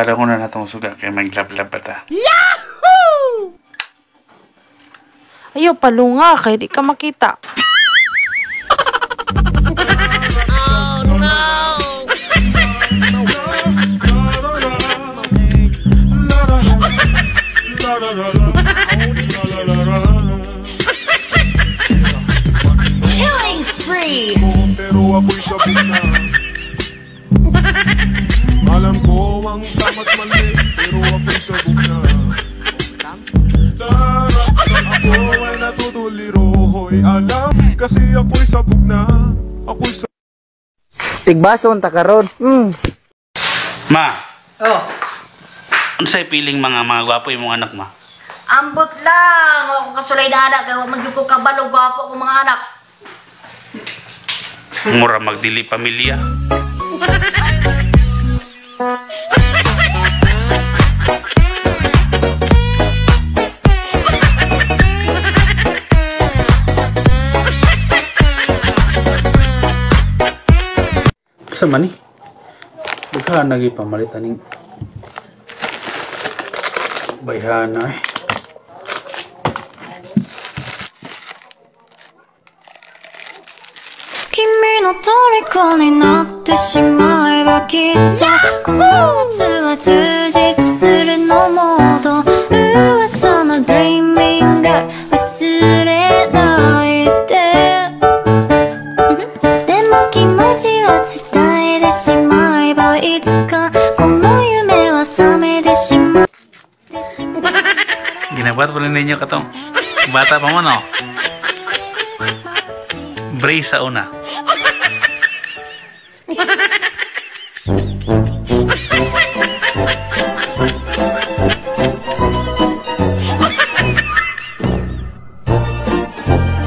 panahon na natong suga kay maglablab ta. Yahoo! Ayaw palunga kay di ka makita. Oh no! Killing spree! Pero ako'y sabog na. Alam ko ang tama't mali, pero ako'y sabog na. Ako ay natutuliro, hoy alam, kasi ako'y sabog na. Ako'y sabog. Tigbason ta karon. Ma, Oh, ano sa'y piling mga gwapo yung mga anak, ma? ambot lang. Ako kasulay na anak. Kaya magyug ko kabalo, gwapo ko mga anak. Mura magdili pamilya. Sa mani? Baka nagi pamalitan ng bayhana eh. Kimi no torikoになってしまえばきっとこの夏は充実するのモード噂の Dreaming Girl 忘れないででも気持ちは伝えてしまえばいつかこの夢は覚めてしまう Ginabuhat pala ninyo katong bata pa mo, no? Brace sa una.